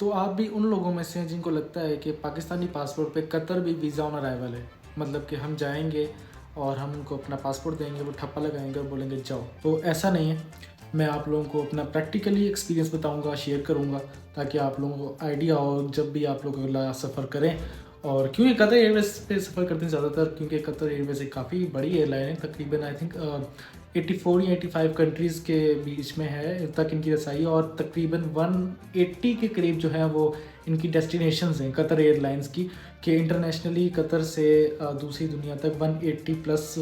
तो आप भी उन लोगों में से हैं जिनको लगता है कि पाकिस्तानी पासपोर्ट पे कतर भी वीज़ा ऑन अराइवल है, मतलब कि हम जाएंगे और हम उनको अपना पासपोर्ट देंगे, वो ठप्पा लगाएंगे और बोलेंगे जाओ। तो ऐसा नहीं है। मैं आप लोगों को अपना प्रैक्टिकली एक्सपीरियंस बताऊंगा, शेयर करूंगा, ताकि आप लोगों को आइडिया हो जब भी आप लोग अगला सफ़र करें। और क्योंकि कतर एयरवेज़ पे सफ़र करते हैं ज़्यादातर, क्योंकि कतर एयरवेज़ एक काफ़ी बड़ी एयरलाइन है, तकरीबन आई थिंक 84 या 85 कंट्रीज़ के बीच में है तक इनकी रसाई, और तकरीबन 180 के करीब जो है वो इनकी डेस्टिनेशंस हैं कतर एयरलाइंस की, कि इंटरनेशनली कतर से दूसरी दुनिया तक 180 प्लस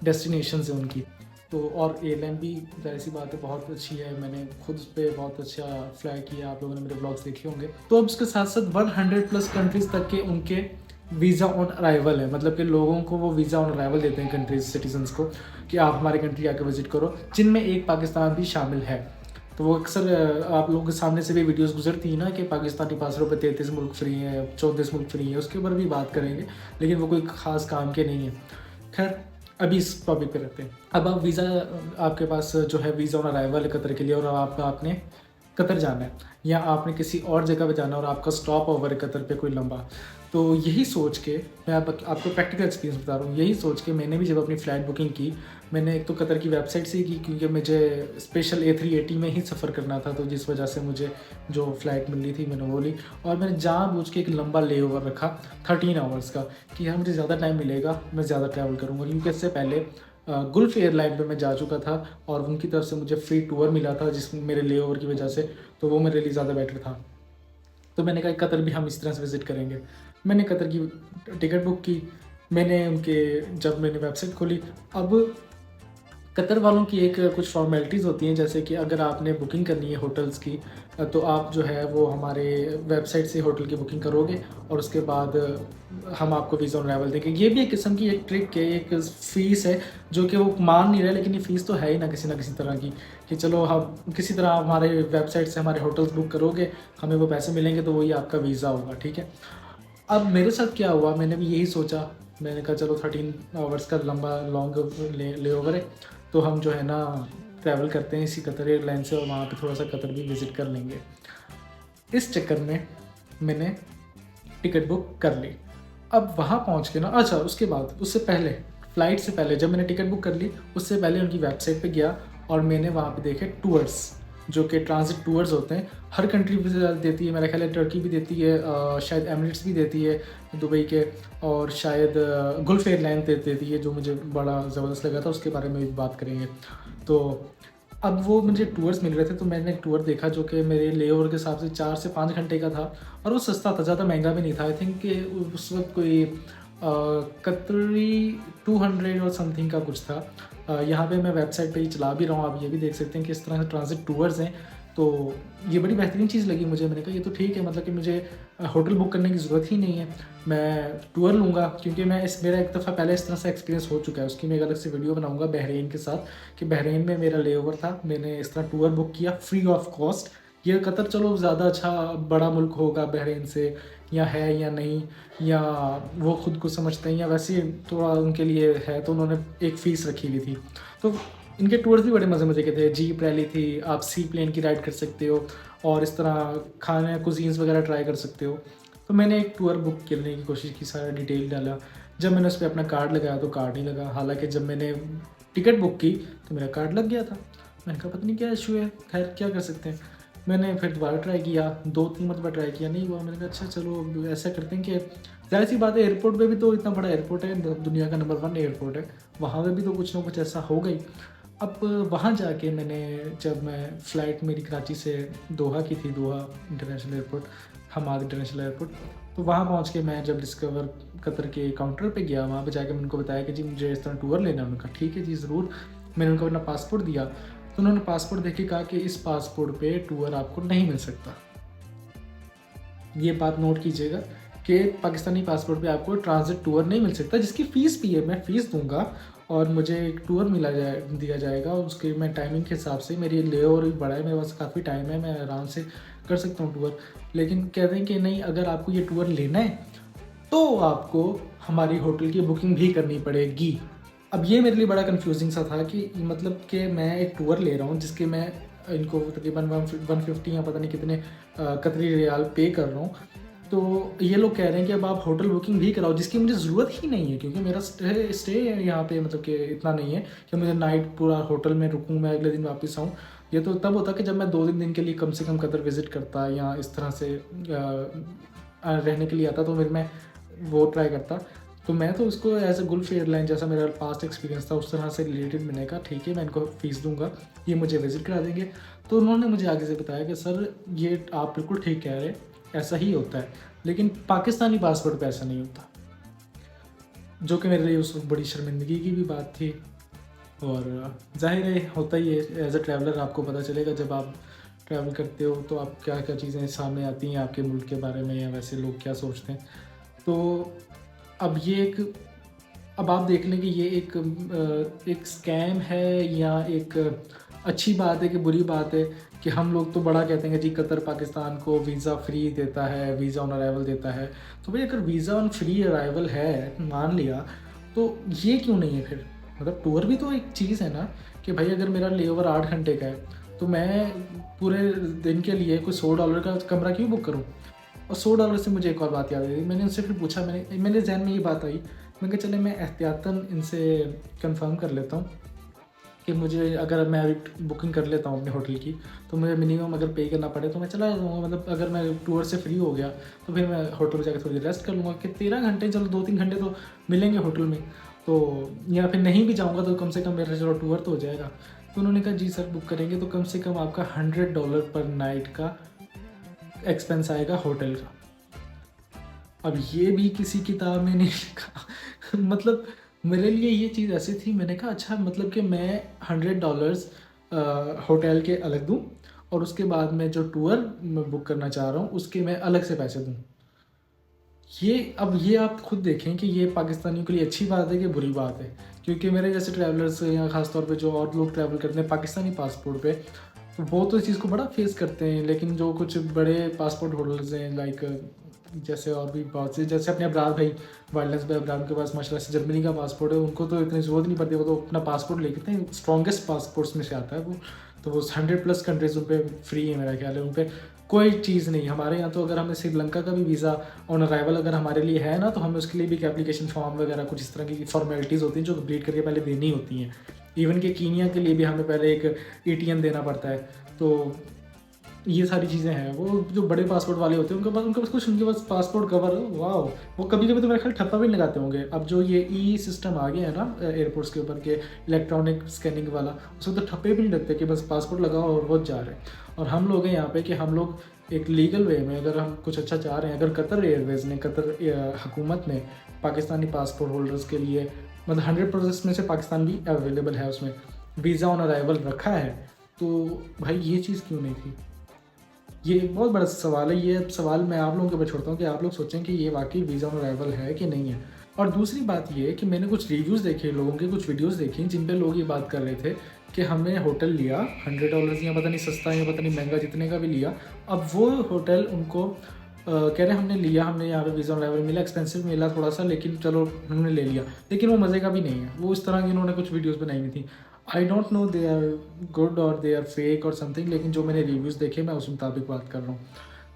डेस्टिनेशंस हैं उनकी। तो और एयरलाइन भी ज़ाहिर सी बात है बहुत अच्छी है, मैंने खुद उस पर बहुत अच्छा फ्लाई किया, आप लोगों ने मेरे ब्लॉग्स देखे होंगे। तो अब उसके साथ साथ 100 प्लस कंट्रीज़ तक के उनके वीज़ा ऑन अराइवल है, मतलब कि लोगों को वो वीज़ा ऑन अराइवल देते हैं कंट्रीज सिटीजन्स को, कि आप हमारी कंट्री आके विजिट करो, जिनमें एक पाकिस्तान भी शामिल है। तो वो अक्सर आप लोगों के सामने से भी वीडियोस गुजरती है ना कि पाकिस्तानी पासपोर्ट पे 33 मुल्क फ्री हैं, 34 मुल्क फ्री हैं, उसके ऊपर भी बात करेंगे, लेकिन वो कोई ख़ास काम के नहीं है। खैर, अभी इस टॉपिक पे रहते हैं। अब आप वीज़ा, आपके पास जो है वीज़ा ऑन अराइवल है कतर के लिए, और आपने कतर जाना है या आपने किसी और जगह पे जाना है और आपका स्टॉप ओवर है कतर पे कोई लंबा। तो यही सोच के मैं आपको प्रैक्टिकल एक्सपीरियंस बता रहा हूँ, यही सोच के मैंने भी जब अपनी फ़्लाइट बुकिंग की, मैंने एक तो कतर की वेबसाइट से ही की, क्योंकि मुझे स्पेशल A380 में ही सफ़र करना था, तो जिस वजह से मुझे जो फ़्लाइट मिल रही थी मैंने वो ली। और मैंने जानबूझ के एक लंबा ले ओवर रखा 13 आवर्स का, कि यार मुझे ज़्यादा टाइम मिलेगा, मैं ज़्यादा ट्रैवल करूँगा, क्योंकि इससे पहले गुल्फ एयरलाइन पे मैं जा चुका था और उनकी तरफ से मुझे फ्री टूर मिला था जिसमें मेरे ले ओवर की वजह से, तो वो मेरे लिए ज़्यादा बेटर था। तो मैंने कहा कतर भी हम इस तरह से विज़िट करेंगे। मैंने कतर की टिकट बुक की, मैंने उनके जब मैंने वेबसाइट खोली, अब कतर वालों की एक कुछ फॉर्मेलिटीज़ होती हैं, जैसे कि अगर आपने बुकिंग करनी है होटल्स की, तो आप जो है वो हमारे वेबसाइट से होटल की बुकिंग करोगे और उसके बाद हम आपको वीज़ा ऑन अराइवल देंगे। ये भी एक किस्म की एक ट्रिक है, एक फ़ीस है, जो कि वो मान नहीं रहे, लेकिन ये फ़ीस तो है ही ना किसी तरह की, कि चलो हम किसी तरह आप हमारे वेबसाइट से हमारे होटल्स बुक करोगे, हमें वो पैसे मिलेंगे, तो वही आपका वीज़ा होगा, ठीक है। अब मेरे साथ क्या हुआ, मैंने भी यही सोचा, मैंने कहा चलो 13 आवर्स का लंबा लॉन्ग ले ओवर है, तो हम जो है ना ट्रैवल करते हैं इसी कतर एयरलाइन से, और वहाँ पे थोड़ा सा कतर भी विज़िट कर लेंगे। इस चक्कर में मैंने टिकट बुक कर ली। अब वहाँ पहुँच के ना, अच्छा उसके बाद, उससे पहले, फ़्लाइट से पहले जब मैंने टिकट बुक कर ली, उससे पहले उनकी वेबसाइट पे गया और मैंने वहाँ पे देखे टूर्स, जो कि ट्रांज़िट टूर्स होते हैं। हर कंट्री भी देती है, मेरा ख़्याल है टर्की भी देती है, शायद एमिरेट्स भी देती है दुबई के, और शायद गुल्फ एयरलाइन देती है, जो मुझे बड़ा ज़बरदस्त लगा था, उसके बारे में भी बात करेंगे। तो अब वो मुझे टूर्स मिल रहे थे, तो मैंने एक टूर देखा जो कि मेरे लेओवर के हिसाब से 4 से 5 घंटे का था, और वो सस्ता था, ज़्यादा महंगा भी नहीं था। आई थिंक कि उस वक्त कोई कतरी 200 और समथिंग का कुछ था। यहाँ पे मैं वेबसाइट पे ही चला भी रहा हूँ, आप ये भी देख सकते हैं कि इस तरह से ट्रांजिट टूर्स हैं। तो ये बड़ी बेहतरीन चीज़ लगी मुझे, मैंने कहा ये तो ठीक है, मतलब कि मुझे होटल बुक करने की ज़रूरत ही नहीं है, मैं टूर लूँगा, क्योंकि मेरा एक दफ़ा पहले इस तरह से एक्सपीरियंस हो चुका है। उसकी मैं एक अलग से वीडियो बनाऊँगा बहरीन के साथ, कि बहरीन में मेरा लेओवर था, मैंने इस तरह टूर बुक किया फ्री ऑफ कॉस्ट। ये कतर चलो ज़्यादा अच्छा बड़ा मुल्क होगा बहरीन से, या है या नहीं, या वो ख़ुद को समझते हैं, या वैसे थोड़ा उनके लिए है, तो उन्होंने एक फ़ीस रखी हुई थी। तो इनके टूर्स भी बड़े मज़े के थे, जीप रैली थी, आप सी प्लेन की राइड कर सकते हो, और इस तरह खाने कुज़ीन्स वगैरह ट्राई कर सकते हो। तो मैंने एक टूर बुक करने की कोशिश की, सारा डिटेल डाला। जब मैंने उस पर अपना कार्ड लगाया तो कार्ड नहीं लगा, हालाँकि जब मैंने टिकट बुक की तो मेरा कार्ड लग गया था। मैंने कहा पता नहीं क्या इशू है, खैर क्या कर सकते हैं। मैंने फिर दोबारा ट्राई किया, 2-3 मरतबा ट्राई किया, नहीं हुआ। मैंने कहा अच्छा चलो अब ऐसा करते हैं कि ज़ाहिर-सी बात है, एयरपोर्ट पे भी तो इतना बड़ा एयरपोर्ट है, दुनिया का नंबर 1 एयरपोर्ट है, वहाँ पे भी तो कुछ ना कुछ ऐसा होगा ही। अब वहाँ जाके जब मैं फ़्लाइट मेरी कराची से दोहा की थी, Doha international airport, Hamad international airport, तो वहाँ पहुँच के मैं जब डिस्कवर कतर के काउंटर पे गया, वहाँ पे जाके मैंने उनको बताया कि जी मुझे इस तरह टूर लेना है। उन्होंने कहा ठीक है जी ज़रूर। मैंने उनको अपना पासपोर्ट दिया, तो उन्होंने पासपोर्ट देख के कहा कि इस पासपोर्ट पे टूर आपको नहीं मिल सकता। ये बात नोट कीजिएगा कि पाकिस्तानी पासपोर्ट पे आपको ट्रांज़िट टूर नहीं मिल सकता, जिसकी फ़ीस भी है, मैं फ़ीस दूँगा और मुझे एक टूर दिया जाएगा। उसके मैं टाइमिंग के हिसाब से, मेरी लेओवर भी बड़ा है, मेरे पास काफ़ी टाइम है, मैं आराम से कर सकता हूँ टूर। लेकिन कहते हैं कि नहीं, अगर आपको ये टूर लेना है तो आपको हमारी होटल की बुकिंग भी करनी पड़ेगी। अब ये मेरे लिए बड़ा कन्फ्यूज़िंग सा था कि मतलब कि मैं एक टूर ले रहा हूँ जिसके मैं इनको तकरीबन 150 या पता नहीं कितने कतरी रियाल पे कर रहा हूँ। तो ये लोग कह रहे हैं कि अब आप होटल बुकिंग भी कराओ, जिसकी मुझे ज़रूरत ही नहीं है, क्योंकि मेरा स्टे यहाँ पे मतलब कि इतना नहीं है कि मुझे नाइट पूरा होटल में रुकूँ, मैं अगले दिन वापस आऊँ। ये तो तब होता कि जब मैं 2 दिन के लिए कम से कम कतर विज़िट करता या इस तरह से रहने के लिए आता, तो फिर मैं वो ट्राई करता। तो मैं तो उसको एज ए गुल्फ एयरलाइन, जैसा मेरा पास्ट एक्सपीरियंस था उस तरह से रिलेटेड मैंने कहा ठीक है मैं इनको फ़ीस दूंगा, ये मुझे विज़िट करा देंगे। तो उन्होंने मुझे आगे से बताया कि सर ये आप बिल्कुल ठीक कह रहे हैं, ऐसा ही होता है, लेकिन पाकिस्तानी पासपोर्ट पे ऐसा नहीं होता, जो कि मेरे लिए उस वक्त बड़ी शर्मिंदगी की भी बात थी। और ज़ाहिर है होता ही है, एज ए ट्रैवलर आपको पता चलेगा जब आप ट्रैवल करते हो तो आप क्या क्या चीज़ें सामने आती हैं आपके मुल्क के बारे में, या वैसे लोग क्या सोचते हैं। तो अब ये एक, अब आप देख लें कि ये एक स्कैम है या एक अच्छी बात है कि बुरी बात है। कि हम लोग तो बड़ा कहते हैं कि जी कतर पाकिस्तान को वीज़ा फ्री देता है, वीज़ा ऑन अराइवल देता है। तो भाई अगर वीज़ा ऑन फ्री अराइवल है, मान लिया, तो ये क्यों नहीं है फिर? मतलब टूर भी तो एक चीज़ है ना, कि भाई अगर मेरा लेओवर 8 घंटे का है तो मैं पूरे दिन के लिए कोई $100 का कमरा क्यों बुक करूँ? और $100 से मुझे एक और बात याद आई, मैंने उनसे फिर पूछा, मेरे जहन में ये बात आई, मैंने कहा चले मैं एहतियातन इनसे कंफर्म कर लेता हूँ कि मुझे, अगर मैं अभी बुकिंग कर लेता हूँ अपने होटल की, तो मुझे मिनिमम अगर पे करना पड़े तो मैं चला जाऊँगा। मतलब अगर मैं टूर से फ्री हो गया तो फिर मैं होटल में जाकर थोड़ी रेस्ट कर लूँगा, कि 13 घंटे, चलो 2-3 घंटे तो मिलेंगे होटल में, तो या फिर नहीं भी जाऊँगा तो कम से कम मेरा चलो टूर तो हो जाएगा। तो उन्होंने कहा जी सर बुक करेंगे तो कम से कम आपका $100 पर नाइट का एक्सपेंस आएगा होटल का। अब ये भी किसी किताब में नहीं लिखा। मतलब मेरे लिए ये चीज़ ऐसी थी, मैंने कहा अच्छा मतलब कि मैं $100 होटल के अलग दूँ और उसके बाद मैं जो टूर मैं बुक करना चाह रहा हूँ उसके मैं अलग से पैसे दूँ। अब ये आप खुद देखें कि ये पाकिस्तानियों के लिए अच्छी बात है कि बुरी बात है। क्योंकि मेरे जैसे ट्रैवलर्स या ख़ास तौर पे जो और लोग ट्रैवल करते हैं पाकिस्तानी पासपोर्ट पे, तो वो तो इस चीज़ को बड़ा फेस करते हैं। लेकिन जो कुछ बड़े पासपोर्ट होल्डर्स हैं, लाइक जैसे और भी बहुत से, जैसे अपने अब्रार भाई, वाइल्डनेस भाई अब्रार के पास माशाल्लाह से जर्मनी का पासपोर्ट है, उनको तो इतनी ज़रूरत नहीं पड़ती, वो तो अपना पासपोर्ट लेके थे, स्ट्रॉन्गेस्ट पासपोर्ट्स में से आता है वो। तो वो 100+ कंट्रीज़ उन पर फ्री है, मेरा ख्याल है उन पर कोई चीज़ नहीं। हमारे यहाँ तो अगर हमें श्रीलंका का भी वीज़ा ऑन अराइवल अगर हमारे लिए है ना, तो हमें उसके लिए भी एक एप्लीकेशन फॉर्म वगैरह कुछ इस तरह की फॉर्मेलिटीज़ होती हैं जो कंप्लीट करके पहले देनी होती हैं। इवन कि कीनिया के लिए भी हमें पहले एक ETN देना पड़ता है। तो ये सारी चीज़ें हैं। वो जो बड़े पासपोर्ट वाले होते हैं उनके पास कुछ, उनके पास पासपोर्ट कवर, वाह, वो कभी कभी तो मेरे ख्याल ठप्पा भी नहीं लगाते होंगे। अब जो ये सिस्टम आ गया है ना एयरपोर्ट्स के ऊपर के इलेक्ट्रॉनिक स्कैनिंग वाला, उसमें तो ठप्पे भी नहीं लगते कि बस पासपोर्ट लगाओ और वो जा रहे हैं। और हम लोग हैं यहाँ पे कि हम लोग एक लीगल वे में अगर हम कुछ अच्छा चाह रहे हैं, अगर कतर एयरवेज़ ने, कतर हुकूमत ने पाकिस्तानी पासपोर्ट होल्डर्स के लिए मतलब 100% में से पाकिस्तान भी अवेलेबल है, उसमें वीज़ा ऑन अराइवल रखा है, तो भाई ये चीज़ क्यों नहीं थी? ये एक बहुत बड़ा सवाल है। ये सवाल मैं आप लोगों के ऊपर छोड़ता हूँ कि आप लोग सोचें कि ये वाकई वीज़ा ऑन अराइवल है कि नहीं है। और दूसरी बात ये है कि मैंने कुछ रिव्यूज़ देखे, लोगों के कुछ वीडियोस देखी जिन पे लोग ये बात कर रहे थे कि हमने होटल लिया $100 या पता नहीं सस्ता या पता नहीं महंगा, जितने का भी लिया, अब वो होटल उनको कह रहे हमने लिया, हमने यहाँ पे वीज़ा ऑन अराइवल मिला, एक्सपेंसिव मिला थोड़ा सा, लेकिन चलो हमने ले लिया, लेकिन वो मज़े का भी नहीं है। वो इस तरह की इन्होंने कुछ वीडियोज़ बनाई हुई थी। I don't know they are good और दे आर फेक और समथिंग, लेकिन जो मैंने रिव्यूज़ देखे मैं उस मुताबिक बात कर रहा हूँ।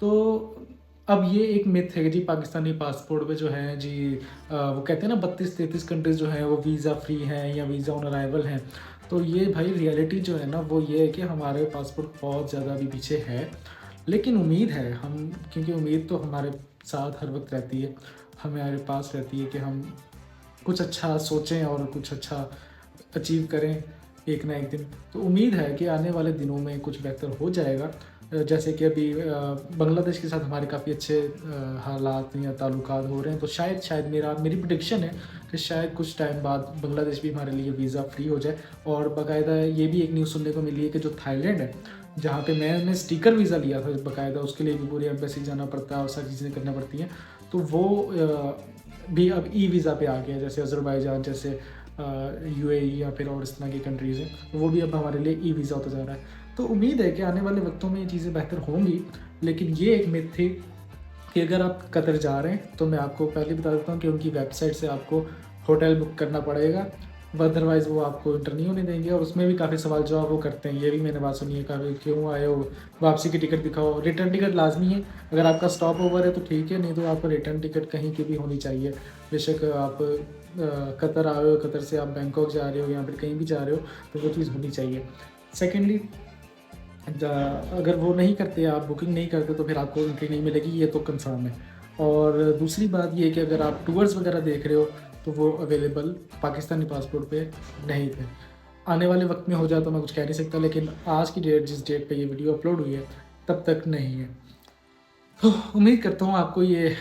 तो अब ये एक मिथ है कि जी पाकिस्तानी पासपोर्ट पे जो है जी वो कहते हैं ना 32-33 कंट्रीज़ जो हैं वो वीज़ा फ्री हैं या वीज़ा ऑन अराइवल हैं। तो ये भाई रियलिटी जो है ना वो ये है कि हमारे पासपोर्ट बहुत ज़्यादा अभी पीछे है। लेकिन उम्मीद है हम, क्योंकि उम्मीद तो हमारे साथ हर वक्त रहती है, हमारे पास रहती है कि हम कुछ अच्छा सोचें और कुछ अच्छा अचीव करें एक ना एक दिन। तो उम्मीद है कि आने वाले दिनों में कुछ बेहतर हो जाएगा। जैसे कि अभी बांग्लादेश के साथ हमारे काफ़ी अच्छे हालात या ताल्लुकात हो रहे हैं, तो शायद मेरी प्रेडिक्शन है कि शायद कुछ टाइम बाद बांग्लादेश भी हमारे लिए वीज़ा फ्री हो जाए। और बाकायदा ये भी एक न्यूज़ सुनने को मिली है कि जो थाईलैंड है, जहाँ पे मैंने स्टिकर वीज़ा लिया था बाकायदा, उसके लिए भी पूरी एम्बेसी जाना पड़ता है और सारी चीज़ें करना पड़ती हैं, तो वो भी अब वीज़ा पे आ गया है। जैसे अज़रबैजान, जैसे UAE या फिर और इस तरह की कंट्रीज़ हैं, वो भी अब हमारे लिए वीज़ा होता जा रहा है। तो उम्मीद है कि आने वाले वक्तों में ये चीज़ें बेहतर होंगी। लेकिन ये एक मिथ थी कि अगर आप कतर जा रहे हैं तो मैं आपको पहले बता देता हूँ कि उनकी वेबसाइट से आपको होटल बुक करना पड़ेगा अदरवाइज़ वो आपको इंटर नहीं होने देंगे। और उसमें भी काफ़ी सवाल जवाब वो करते हैं, ये भी मैंने बात सुनी है काफ़ी, क्यों आए हो, वापसी की टिकट दिखाओ। रिटर्न टिकट लाजमी है, अगर आपका स्टॉप ओवर है तो ठीक है, नहीं तो आपको रिटर्न टिकट कहीं की भी होनी चाहिए। बेशक आप कतर आए हो, कतर से आप बैंकॉक जा रहे हो या फिर कहीं भी जा रहे हो, तो वो चीज़ होनी चाहिए। सेकेंडली, अगर वो नहीं करते, आप बुकिंग नहीं करते, तो फिर आपको एंट्री नहीं मिलेगी, ये तो कंफर्म है। और दूसरी बात ये है कि अगर आप टूर्स वगैरह देख रहे हो तो वो अवेलेबल पाकिस्तानी पासपोर्ट पे नहीं थे। आने वाले वक्त में हो जाए तो मैं कुछ कह नहीं सकता, लेकिन आज की डेट, जिस डेट पे ये वीडियो अपलोड हुई है, तब तक नहीं है। तो उम्मीद करता हूँ आपको ये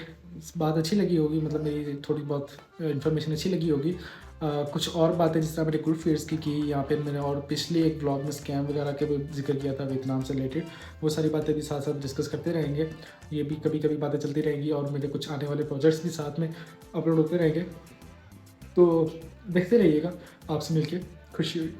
बात अच्छी लगी होगी, मतलब मेरी थोड़ी बहुत इन्फॉर्मेशन अच्छी लगी होगी। कुछ और बातें जिस तरह मैंने ग्रुप फेयर्स की या फिर मैंने और पिछले एक ब्लॉग में स्कैम वगैरह के भी जिक्र किया था वियतनाम से रिलेटेड, वो सारी बातें भी साथ साथ डिस्कस करते रहेंगे। ये भी कभी कभी बातें चलती रहेंगी और मेरे कुछ आने वाले प्रोजेक्ट्स भी साथ में अपलोड होते रहेंगे। तो देखते रहिएगा, आपसे मिलके खुशी हुई।